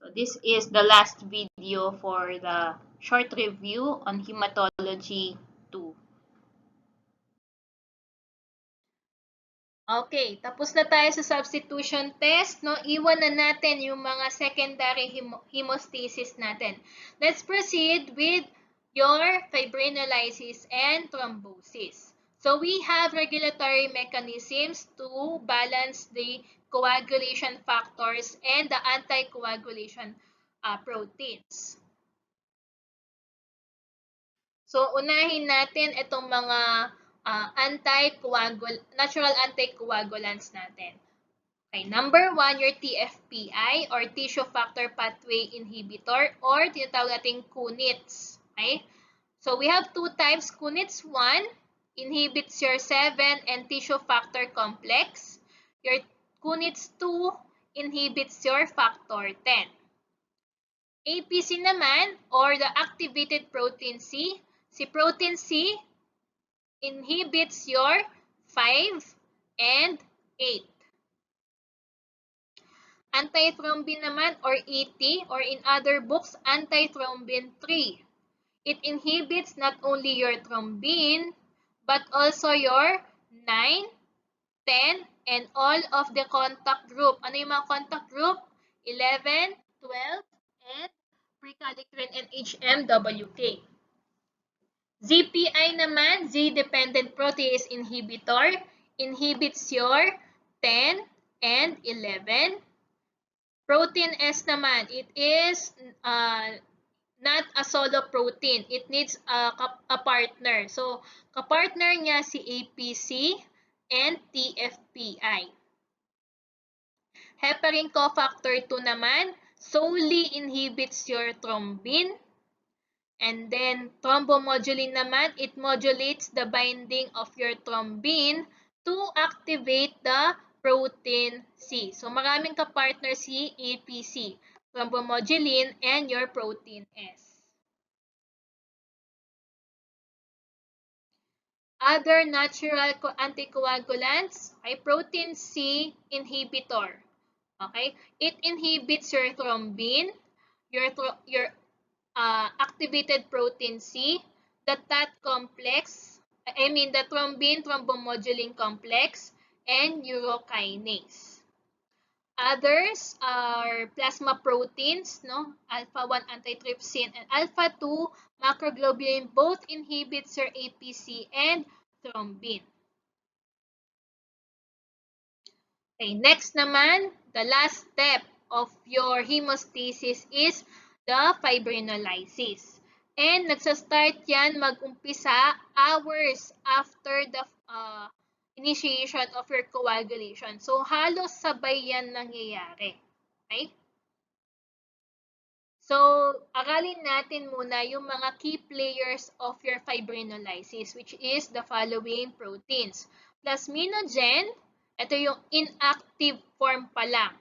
So this is the last video for the short review on Hematology 2. Okay, tapos na tayo sa substitution test, no? Iwan na natin yung mga secondary hemostasis natin. Let's proceed with your fibrinolysis and thrombosis. So we have regulatory mechanisms to balance the coagulation factors and the anticoagulation proteins. So unahin natin itong mga natural anticoagulants natin. Okay, number 1, your TFPI or tissue factor pathway inhibitor or tinatawag nating Kunitz. Okay? So we have two types. Kunitz 1 inhibits your 7 and tissue factor complex. Your Kunitz 2 inhibits your factor 10. APC naman or the activated protein C. Si protein C inhibits your 5 and 8. Antithrombin naman or ET or in other books, antithrombin 3. It inhibits not only your thrombin but also your 9, 10, and all of the contact group. Ano yung mga contact group? 11, 12, and prekallikrein and HMWK. ZPI naman, Z-dependent protease inhibitor, inhibits your 10 and 11. Protein S naman, it is not a solo protein. It needs a partner. So, kapartner niya si APC and TFPI. Heparin cofactor 2 naman, solely inhibits your thrombin. And then, thrombomodulin naman, it modulates the binding of your thrombin to activate the protein C. So, maraming kapartner si APC, thrombomodulin, and your protein S. Other natural anticoagulants ay protein C inhibitor. Okay? It inhibits your thrombin, your activated protein C, the TAT complex, the thrombin thrombomodulin complex, and urokinase. Others are plasma proteins, no? Alpha-1 antitrypsin and alpha-2 macroglobulin both inhibits your APC and thrombin. Okay, next naman, the last step of your hemostasis is the fibrinolysis. And nagsa-start yan mag-umpisa hours after the initiation of your coagulation. So, halos sabay yan nangyayari. Okay? So, aralin natin muna yung mga key players of your fibrinolysis, which is the following proteins. Plasminogen, ito yung inactive form pa lang.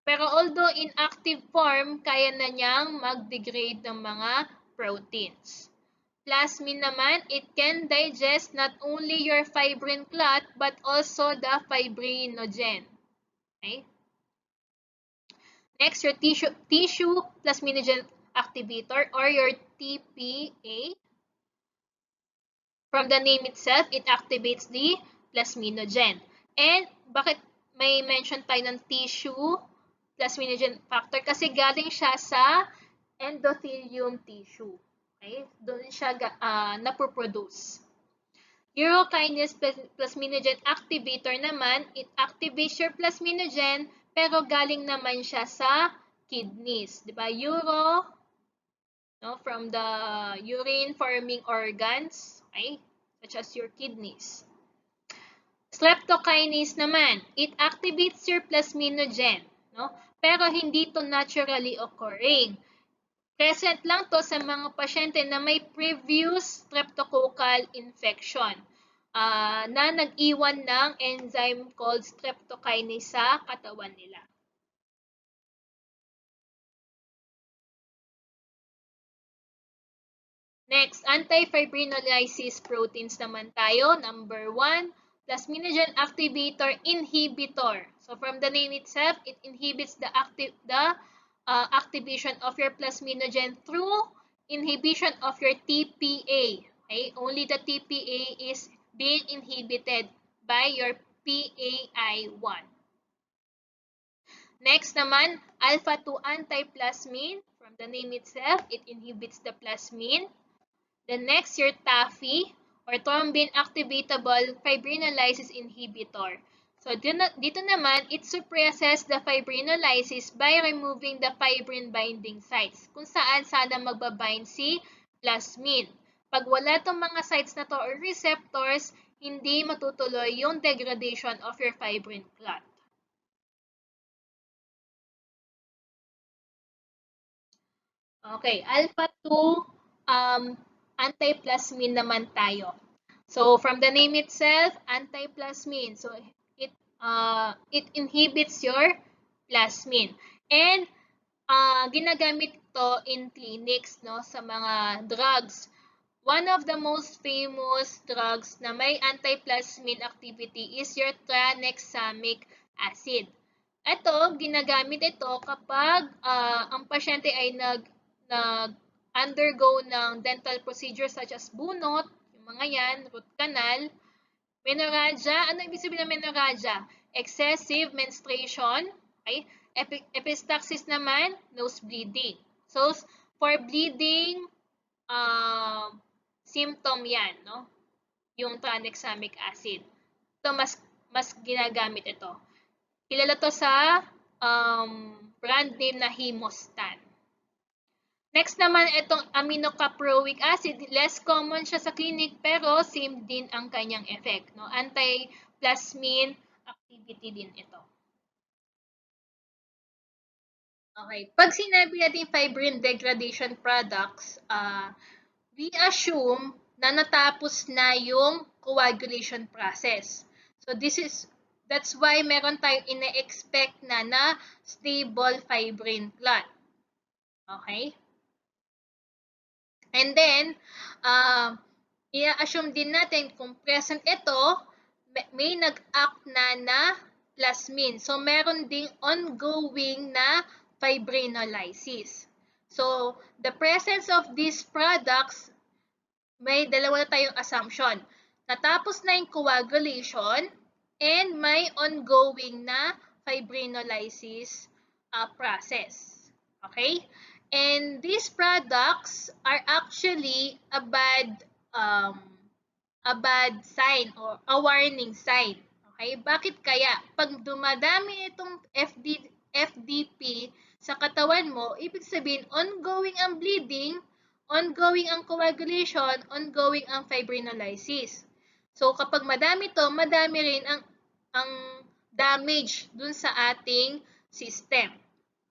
Pero although inactive form, kaya na niyang mag-degrade ng mga proteins. Plasmin naman, it can digest not only your fibrin clot but also the fibrinogen. Okay? Next, your tissue plasminogen activator or your TPA. From the name itself, it activates the plasminogen. And bakit may mention tayo ng tissue plasminogen factor? Kasi galing siya sa endothelium tissue. Okay? Doon siya napoproduce. Urokinase plasminogen activator naman, it activates your plasminogen pero galing naman siya sa kidneys. Diba? From the urine-forming organs, okay? Such as your kidneys. Streptokinase naman, it activates your plasminogen, no? Pero hindi to naturally occurring. Present lang to sa mga pasyente na may previous streptococcal infection na nag-iwan ng enzyme called streptokinase sa katawan nila. Next, antifibrinolysis proteins naman tayo. Number 1, plasminogen activator inhibitor. So from the name itself, it inhibits the activation of your plasminogen through inhibition of your TPA. Okay? Only the TPA is being inhibited by your PAI1. Next naman, alpha-2 antiplasmin. From the name itself, it inhibits the plasmin. Then next, your TAFI or thrombin activatable fibrinolysis inhibitor. So dito naman, it suppresses the fibrinolysis by removing the fibrin binding sites kung saan sana magbabind si plasmin. Pag wala tong mga sites na to or receptors, hindi matutuloy yung degradation of your fibrin clot. Okay, alpha-2 antiplasmin naman tayo. So from the name itself, antiplasmin. So it inhibits your plasmin. And ginagamit ito in clinics, no, sa mga drugs. One of the most famous drugs na may antiplasmin activity is your tranexamic acid. Ito, ginagamit ito kapag ang pasyente ay nag-undergo ng dental procedures such as bunot, yung mga yan, root canal, menorrhagia. Ano ibig sabihin ng menorrhagia? Excessive menstruation, okay? Epistaxis naman, nose bleeding. So, for bleeding, symptom yan, no? Yung tranexamic acid. Ito, mas ginagamit ito. Kilala to sa brand name na Hemostan. Next naman, itong aminocaproic acid, less common siya sa clinic pero same din ang kanyang effect. No? Anti-plasmin activity din ito. Okay. Pag sinabi natin fibrin degradation products, we assume na natapos na yung coagulation process. So that's why meron tayong ina-expect na stable fibrin clot. Okay? And then, i-assume din natin kung present ito, may nag-act na plasmin. So, meron ding ongoing na fibrinolysis. So, the presence of these products, may dalawa na tayong assumption. Natapos na yung coagulation and may ongoing na fibrinolysis process. Okay? And these products are actually a bad sign or a warning sign. Okay? Bakit kaya? Pag dumadami itong FDP sa katawan mo, ibig sabihin ongoing ang bleeding, ongoing ang coagulation, ongoing ang fibrinolysis. So kapag madami to, madami rin ang damage dun sa ating system.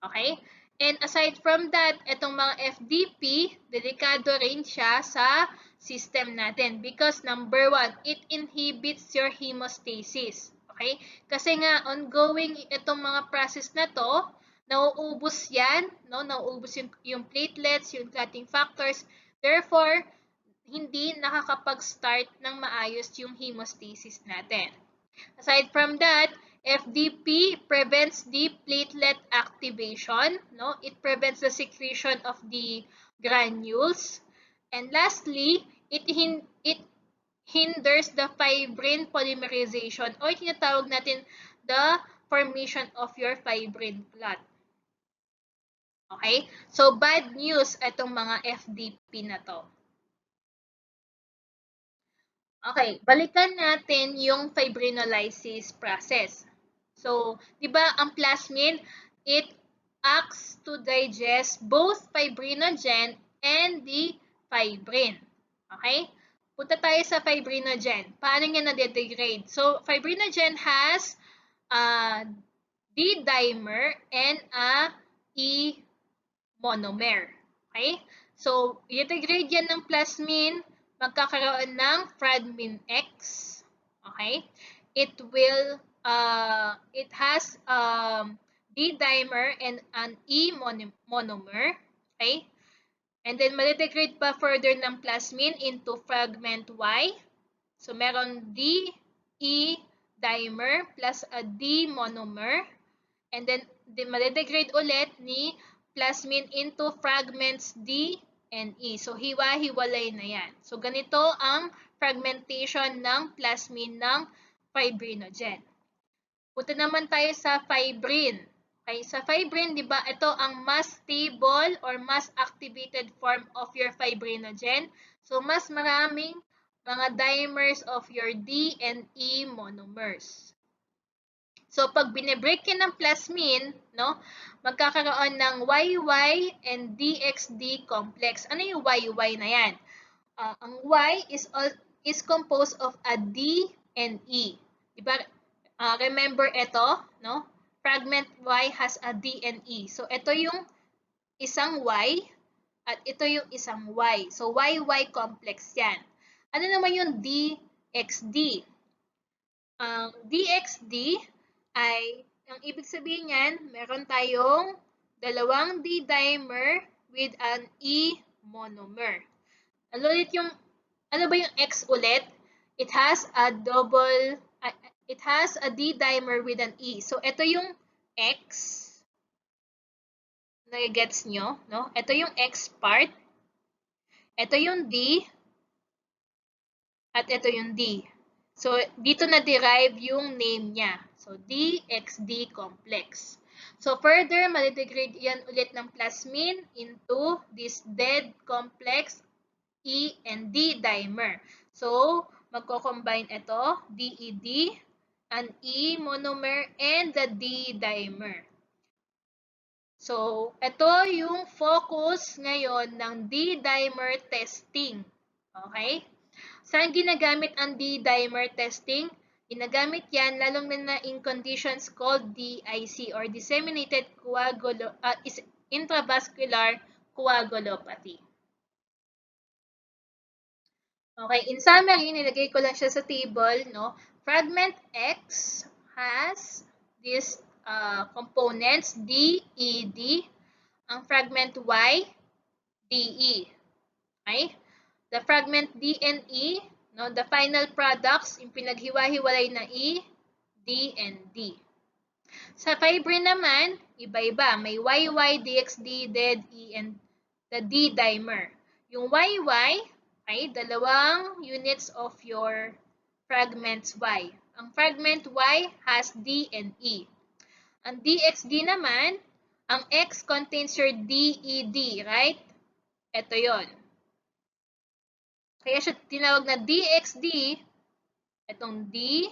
Okay? And aside from that, itong mga FDP, delikado rin siya sa system natin because number 1, it inhibits your hemostasis. Okay? Kasi nga ongoing itong mga process na to, nauubos yan, no? Nauubos yung platelets, yung clotting factors. Therefore, hindi nakakapag-start ng maayos yung hemostasis natin. Aside from that, FDP prevents the platelet activation. No? It prevents the secretion of the granules. And lastly, it hinders the fibrin polymerization or tinatawag natin the formation of your fibrin clot. Okay? So, bad news itong mga FDP na to. Okay, balikan natin yung fibrinolysis process. So, di ba ang plasmin, it acts to digest both fibrinogen and the fibrin. Okay? Punta tayo sa fibrinogen. Paano niya na-degrade? So, fibrinogen has a D-dimer and a E-monomer. Okay? So, i-degrade yan ng plasmin, magkakaroon ng Fradmin X. Okay? It has D-dimer and an E-monomer. Okay? And then, malidegrade pa further ng plasmin into fragment Y. So, meron D, E, dimer plus a D monomer. And then, malidegrade ulit ni plasmin into fragments D and E. So, hiwa-hiwalay na yan. So, ganito ang fragmentation ng plasmin ng fibrinogen. Punta naman tayo sa fibrin. Okay, sa fibrin, di ba, ito ang mas stable or mas activated form of your fibrinogen. So, mas maraming mga dimers of your D and E monomers. So, pag binibreak yan ng plasmin, no, magkakaroon ng YY and DXD complex. Ano yung YY na yan? Ang Y is composed of a D and E. Diba? Remember ito, no? Fragment Y has a D and E. So, ito yung isang Y at ito yung isang Y. So, YY complex yan. Ano naman yung DXD? Ang DXD ay, ang ibig sabihin niyan, meron tayong dalawang D-dimer with an E monomer. Ano ba yung X ulit? It has a D-dimer with an E. So, ito yung X. Nagigets nyo, no? Ito yung X part. Ito yung D. At ito yung D. So, dito na-derive yung name niya. So, DXD complex. So, further, malidegrade yan ulit ng plasmin into this dead complex E and D dimer. So, magko-combine ito, DED, an E monomer, and the D dimer. So, ito yung focus ngayon ng D-dimer testing. Okay? Saan ginagamit ang D-dimer testing? Ginagamit yan lalong na in conditions called DIC or disseminated intravascular coagulopathy. Okay, in summary, nilagay ko lang siya sa table, no? Fragment X has these components D, E, D. Ang fragment Y, D, E. Okay? The fragment D and E, no, the final products, yung pinaghiwa-hiwalay na E, D, and D. Sa fibrin naman, iba-iba. May YY, DXD, dead, E, and the D dimer. Yung YY, ay dalawang units of your fragments Y. Ang fragment Y has D and E. Ang DXD naman, ang X contains your DED, right? Ito yon. Kaya siya tinawag na DXD, itong D,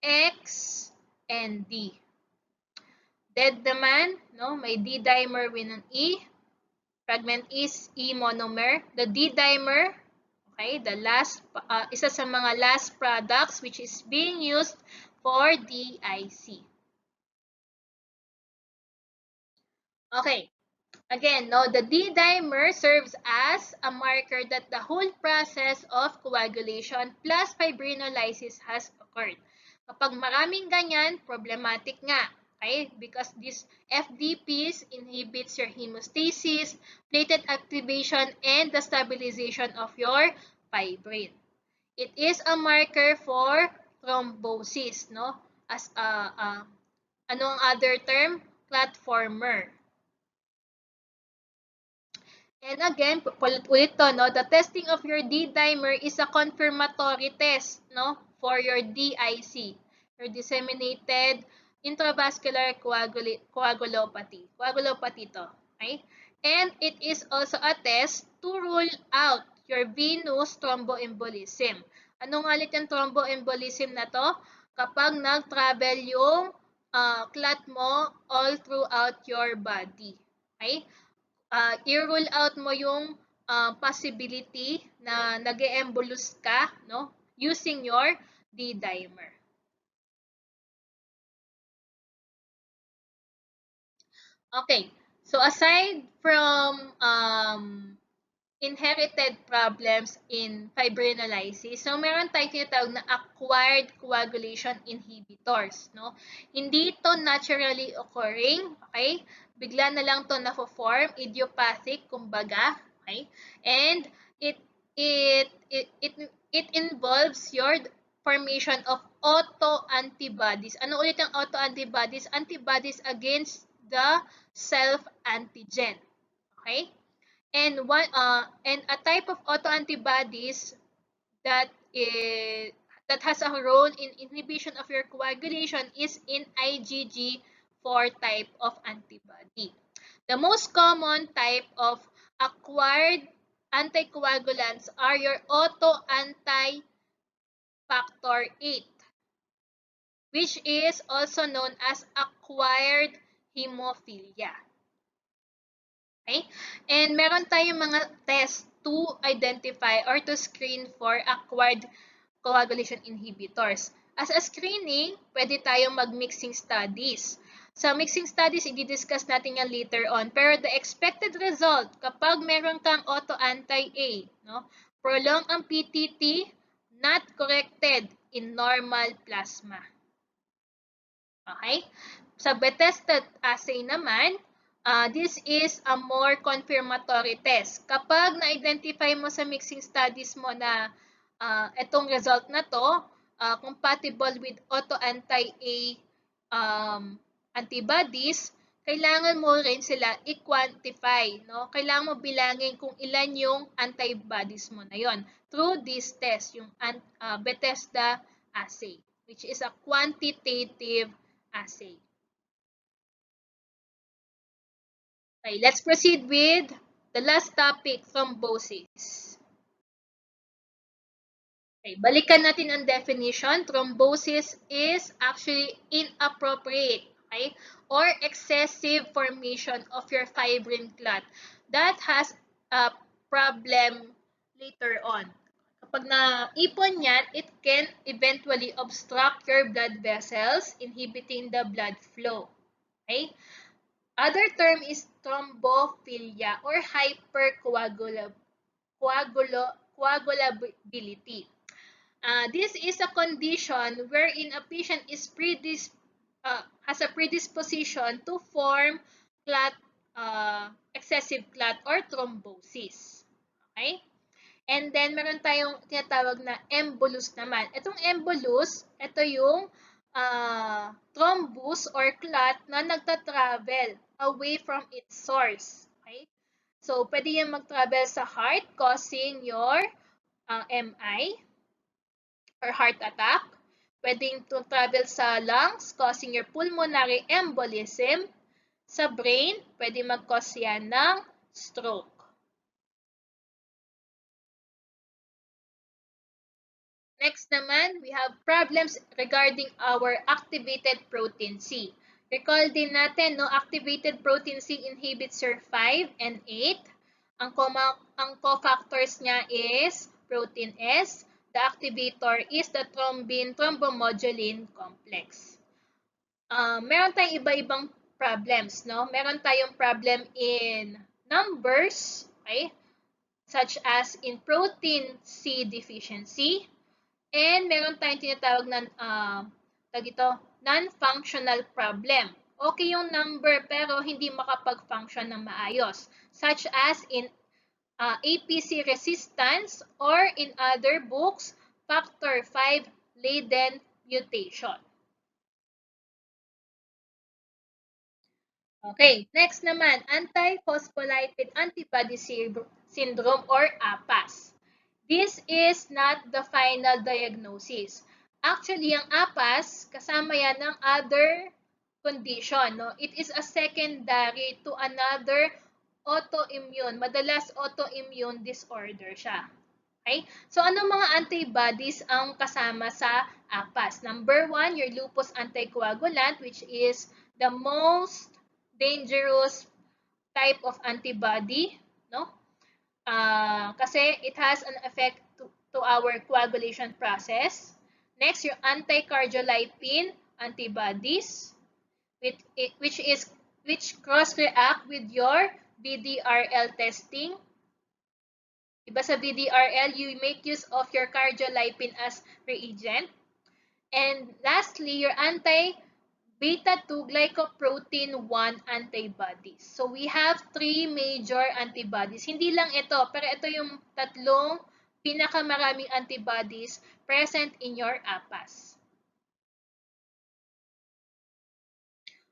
X, and D. Dead naman, no? May D-dimer with an E. Fragment is E monomer. The D-dimer, okay, the last, isa sa mga last products which is being used for DIC. Okay. Again, no, the D-dimer serves as a marker that the whole process of coagulation plus fibrinolysis has occurred. Kapag maraming ganyan, problematic nga. Okay? Because this FDPs inhibits your hemostasis, platelet activation, and the stabilization of your fibrin. It is a marker for thrombosis, no? As ano ang other term? Clot former. And again, ulit to, no? The testing of your D-dimer is a confirmatory test, no? For your DIC, your disseminated intravascular coagulopathy. Coagulopathy to, okay? And it is also a test to rule out your venous thromboembolism. Ano nga ulit yung thromboembolism na to? Kapag nag-travel yung clot mo all throughout your body. Okay? I-rule out mo yung possibility na nag-e-embolus ka, no, using your D-dimer. Okay, so aside from inherited problems in fibrinolysis, so meron tayong tinatawag na acquired coagulation inhibitors, no? Hindi ito naturally occurring, okay? Bigla na lang to na-form, idiopathic, kumbaga, okay? And it involves your formation of autoantibodies. Ano ulit ang autoantibodies? Antibodies against the self-antigen. Okay? And a type of autoantibodies that is that has a role in inhibition of your coagulation is in IgG4 type of antibody. The most common type of acquired anticoagulants are your autoanti-factor 8, which is also known as acquired hemophilia. Okay? And meron tayong mga test to identify or to screen for acquired coagulation inhibitors. As a screening, pwede tayong mag-mixing studies. Sa mixing studies, i-discuss natin yan later on. Pero the expected result, kapag meron kang autoanti-A, no, prolong ang PTT, not corrected in normal plasma. Okay? Sa Bethesda assay naman, this is a more confirmatory test. Kapag na-identify mo sa mixing studies mo na itong result na to, compatible with autoanti-A antibodies, kailangan mo rin sila i-quantify. No? Kailangan mo bilangin kung ilan yung antibodies mo na yon through this test, yung Bethesda assay, which is a quantitative assay. Okay, let's proceed with the last topic, thrombosis. Okay, balikan natin ang definition. Thrombosis is actually inappropriate, okay, or excessive formation of your fibrin clot that has a problem later on. Kapag naipon yan, it can eventually obstruct your blood vessels, inhibiting the blood flow. Okay? Other term is thrombophilia or hypercoagulability. This is a condition wherein a patient is has a predisposition to form clot, excessive clot or thrombosis. Okay? And then, meron tayong tinatawag na embolus naman. Itong embolus, ito yung thrombus or clot na nagta-travel away from its source. Okay? So, pwede yan mag-travel sa heart, causing your MI or heart attack. Pwedeng to travel sa lungs, causing your pulmonary embolism. Sa brain, pwede mag-cause yan ng stroke. Next naman, we have problems regarding our activated protein C. Recall din natin, no, activated protein C inhibits SIR5 and 8. Ang cofactors niya is protein S. The activator is the thrombin thrombomodulin complex. Meron tayong iba-ibang problems, no? Meron tayong problem in numbers, okay? Such as in protein C deficiency. And meron tayong tinatawag na non-functional problem. Okay yung number pero hindi makapag-function ng maayos. Such as in APC resistance or in other books, factor V Leiden mutation. Okay, next naman, anti-phospholipid antibody syndrome or APAS. This is not the final diagnosis. Actually, ang APAS, kasama yan ng other condition. No? It is a secondary to another autoimmune. Madalas autoimmune disorder siya. Okay? So, anong mga antibodies ang kasama sa APAS? Number 1, your lupus anticoagulant, which is the most dangerous type of antibody, no? Kasi it has an effect to our coagulation process. Next, your anti-cardiolipin antibodies, which cross-react with your VDRL testing. Diba sa VDRL, you make use of your cardiolipin as reagent. And lastly, your anti-beta-2 glycoprotein 1 antibodies. So we have 3 major antibodies. Hindi lang ito, pero ito yung tatlong pinakamaraming antibodies present in your APAS.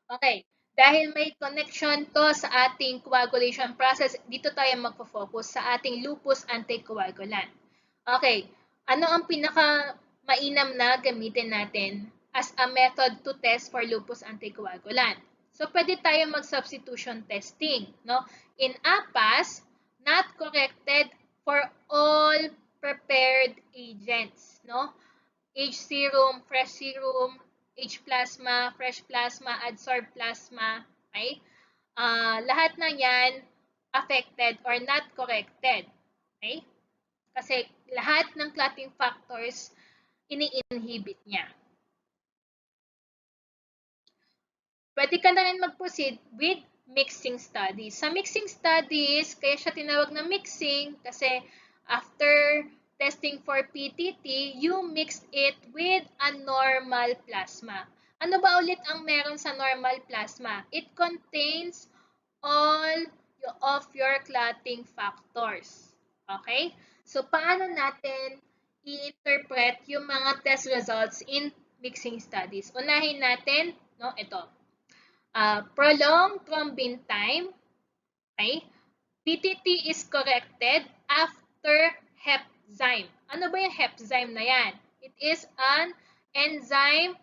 Okay, Dahil may connection to sa ating coagulation process, dito tayo magpo-focus sa ating lupus anticoagulant. Okay, ano ang pinaka mainam na gamitin natin as a method to test for lupus anticoagulant? So, pwede tayo mag-substitution testing. No? In APAS, not corrected for all prepared agents. No? H serum, fresh serum, H plasma, fresh plasma, adsorbed plasma, okay? Lahat na yan affected or not corrected. Okay? Kasi lahat ng clotting factors ini-inhibit niya. Pwede ka na rin mag-proceed with mixing studies. Sa mixing studies, kaya siya tinawag na mixing kasi after testing for PTT, you mixed it with a normal plasma. Ano ba ulit ang meron sa normal plasma? It contains all of your clotting factors. Okay? So, paano natin i-interpret yung mga test results in mixing studies? Unahin natin, no, ito. Prolonged thrombin time. Okay? PTT is corrected after hepzyme. Ano ba yung hepzyme na yan? It is an enzyme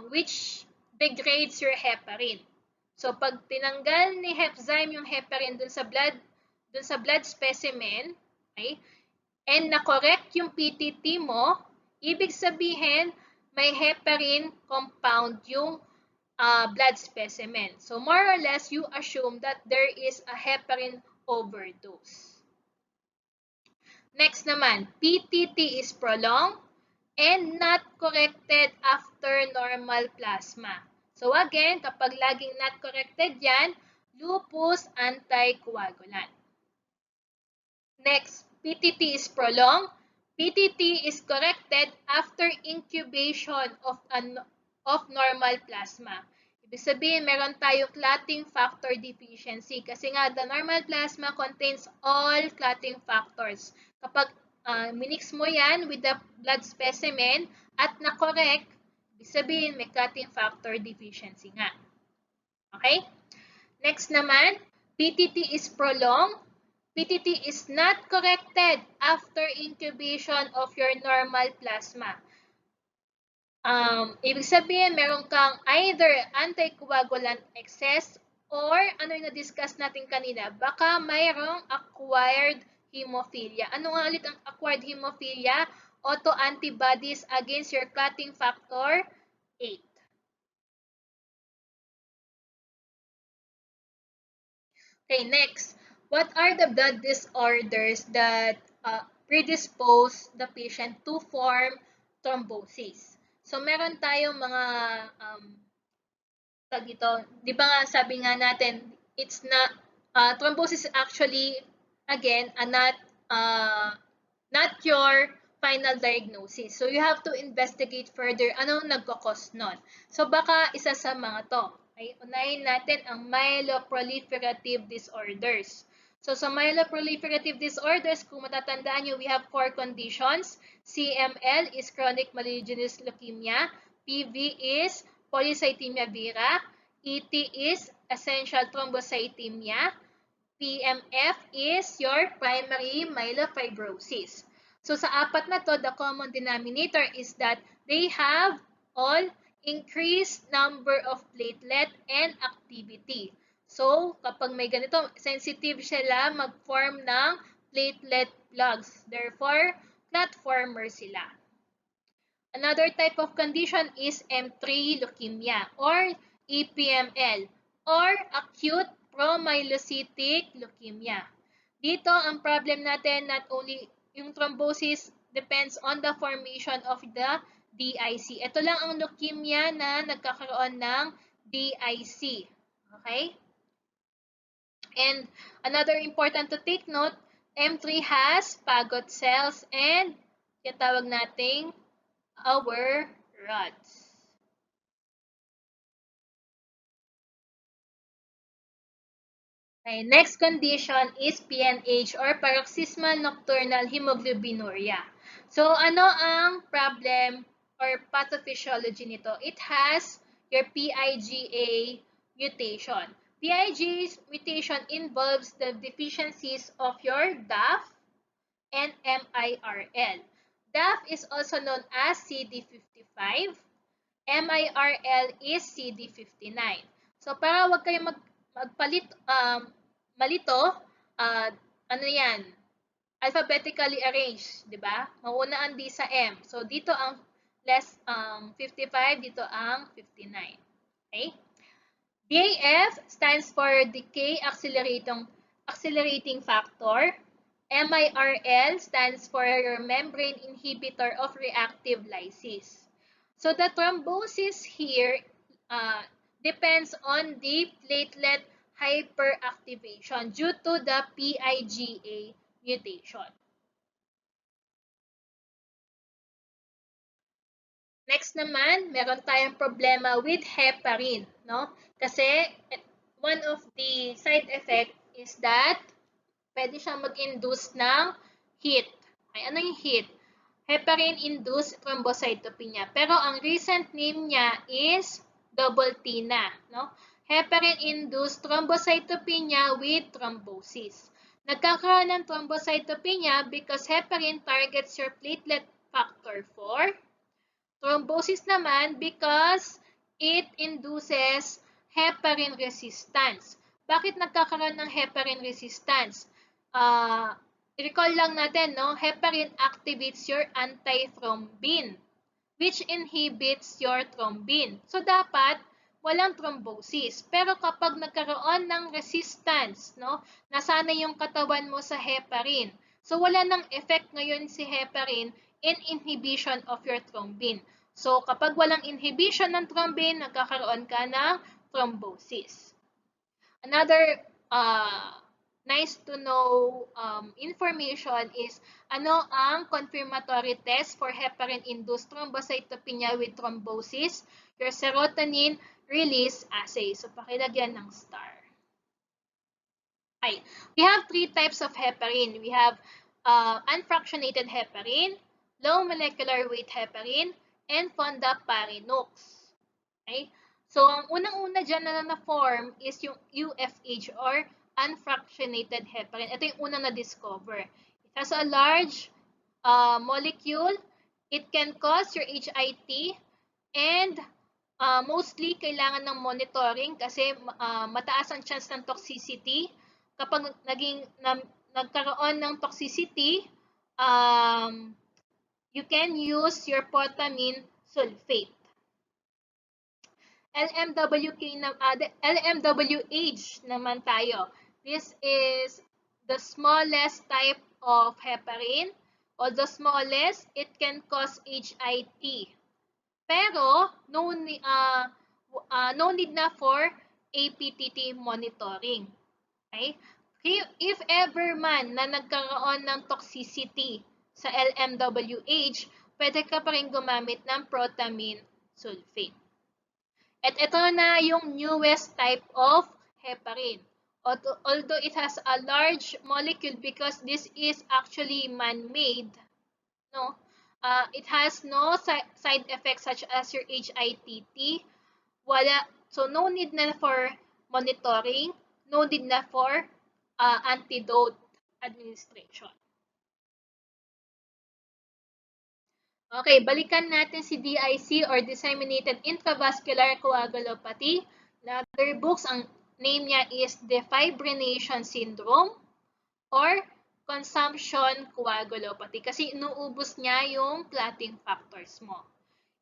which degrades your heparin. So, pag tinanggal ni hepzyme yung heparin dun sa blood specimen, okay, and na-correct yung PTT mo, ibig sabihin, may heparin compound yung blood specimen. So, more or less, you assume that there is a heparin overdose. Next naman, PTT is prolonged and not corrected after normal plasma. So, again, kapag laging not corrected yan, lupus anticoagulant. Next, PTT is prolonged. PTT is corrected after incubation of normal plasma. Ibig sabihin, meron tayong clotting factor deficiency kasi nga the normal plasma contains all clotting factors. Kapag minix mo yan with the blood specimen at na-correct, ibig sabihin may clotting factor deficiency nga. Okay? Next naman, PTT is prolonged. PTT is not corrected after incubation of your normal plasma. Ibig sabihin, meron kang either anticoagulant excess or ano yung na-discuss natin kanina, baka mayroong acquired hemophilia. Ano nga ulit ang acquired hemophilia? Autoantibodies against your clotting factor 8. Okay, next. What are the blood disorders that predispose the patient to form thrombosis? So, meron tayong mga tag ito, di ba nga sabi nga natin, it's not, thrombosis actually, again, not your final diagnosis. So, you have to investigate further anong nagkakos nun. So, baka isa sa mga to. Okay? Unahin natin ang myeloproliferative disorders. So, sa myeloproliferative disorders, kung matatandaan nyo, we have 4 conditions. CML is chronic malignous leukemia. PV is polycythemia vera. ET is essential thrombocythemia. PMF is your primary myelofibrosis. So, sa apat na to, the common denominator is that they have all increased number of platelet and activity. So, kapag may ganito, sensitive sila mag-form ng platelet plugs. Therefore, clot former sila. Another type of condition is M3 leukemia or EPML or acute promyelocytic leukemia. Dito, ang problem natin, not only yung thrombosis depends on the formation of the DIC. Ito lang ang leukemia na nagkakaroon ng DIC. Okay? And another important to take note, M3 has pagod cells and tinatawag nating our rods. Okay, next condition is PNH or paroxysmal nocturnal hemoglobinuria. So, ano ang problem or pathophysiology nito? It has your PIGA mutation. PIG's mutation involves the deficiencies of your DAF and MIRL. DAF is also known as CD55. MIRL is CD59. So, para wag kayo malito, ano yan, alphabetically arranged, di ba? Mauna ang D sa M. So, dito ang 55, dito ang 59. Okay? DAF stands for decay accelerating factor. MIRL stands for your membrane inhibitor of reactive lysis. So the thrombosis here depends on the platelet hyperactivation due to the PIGA mutation. Next naman, meron tayong problema with heparin, no? Kasi one of the side effect is that pwede siyang mag-induce ng heat. Ay, ano yung heat? Heparin-induced thrombocytopenia. Pero ang recent name niya is double T na, no? Heparin-induced thrombocytopenia with thrombosis. Nagkakaroon ng thrombocytopenia because heparin targets your platelet factor 4. Thrombosis naman because it induces heparin resistance. Bakit nagkakaroon ng heparin resistance? Recall lang natin, no? Heparin activates your antithrombin, which inhibits your thrombin. So, dapat walang thrombosis. Pero kapag nagkaroon ng resistance, no? Nasanay yung katawan mo sa heparin. So, wala nang effect ngayon si heparin in inhibition of your thrombin. So, kapag walang inhibition ng thrombin, nagkakaroon ka ng thrombosis. Another nice to know information is ano ang confirmatory test for heparin-induced thrombocytopenia with thrombosis? Your serotonin release assay. So, pakilagyan ng star. Okay. We have three types of heparin. We have unfractionated heparin, low molecular weight heparin, and fondaparinux. Okay? So, ang unang-una dyan na na-form is yung UFH or unfractionated heparin. Ito yung unang na-discover. It has a large molecule. It can cause your HIT and mostly kailangan ng monitoring kasi mataas ang chance ng toxicity. Kapag nagkaroon ng toxicity, you can use your potassium sulfate. LMWH naman tayo. This is the smallest type of heparin. Or the smallest, it can cause HIT. Pero, no need na for APTT monitoring. Okay? If ever man na nagkaroon ng toxicity sa LMWH, pwede ka pa rin gumamit ng protamine sulfate. At ito na yung newest type of heparin. Although it has a large molecule because this is actually man-made, no? It has no side effects such as your HITT. So no need na for monitoring, no need na for antidote administration. Okay, balikan natin si DIC or Disseminated Intravascular Coagulopathy. In other books, ang name niya is Defibrination Syndrome or Consumption Coagulopathy kasi inuubos niya yung clotting factors mo.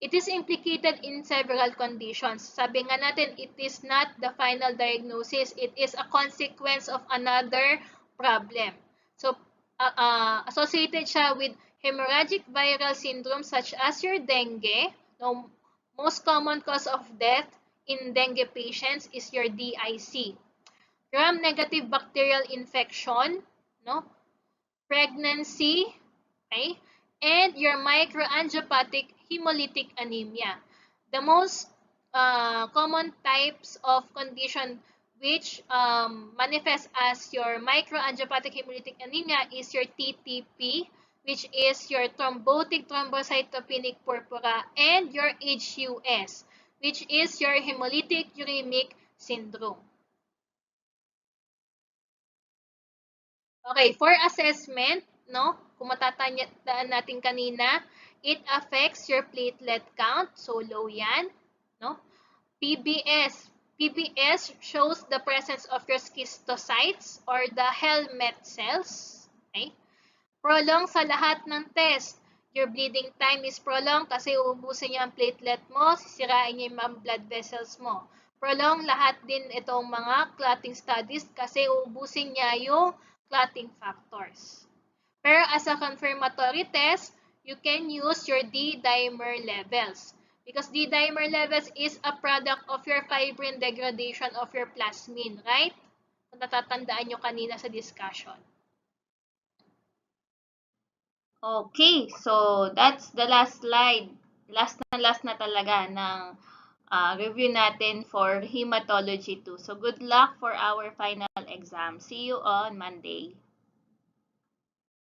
It is implicated in several conditions. Sabi nga natin, it is not the final diagnosis. It is a consequence of another problem. So, associated siya with hemorrhagic viral syndrome such as your dengue. No, most common cause of death in dengue patients is your DIC. Gram-negative bacterial infection, no? Pregnancy, okay? And your microangiopathic hemolytic anemia. The most common types of condition which manifest as your microangiopathic hemolytic anemia is your TTP, which is your thrombotic thrombocytopenic purpura, and your HUS, which is your hemolytic uremic syndrome. Okay, for assessment, no? Kung matatandaan natin kanina, it affects your platelet count, so low yan, no? PBS. PBS shows the presence of your schistocytes or the helmet cells. Okay? Prolong sa lahat ng test. Your bleeding time is prolonged kasi uubusin niya ang platelet mo, sisirain niya yung mga blood vessels mo. Prolong lahat din itong mga clotting studies kasi uubusin niya yung clotting factors. Pero as a confirmatory test, you can use your D-dimer levels. Because D-dimer levels is a product of your fibrin degradation of your plasmin, right? Kung natatandaan nyo kanina sa discussion. Okay, so that's the last slide. Last na talaga ng review natin for Hematology 2. So good luck for our final exam. See you on Monday.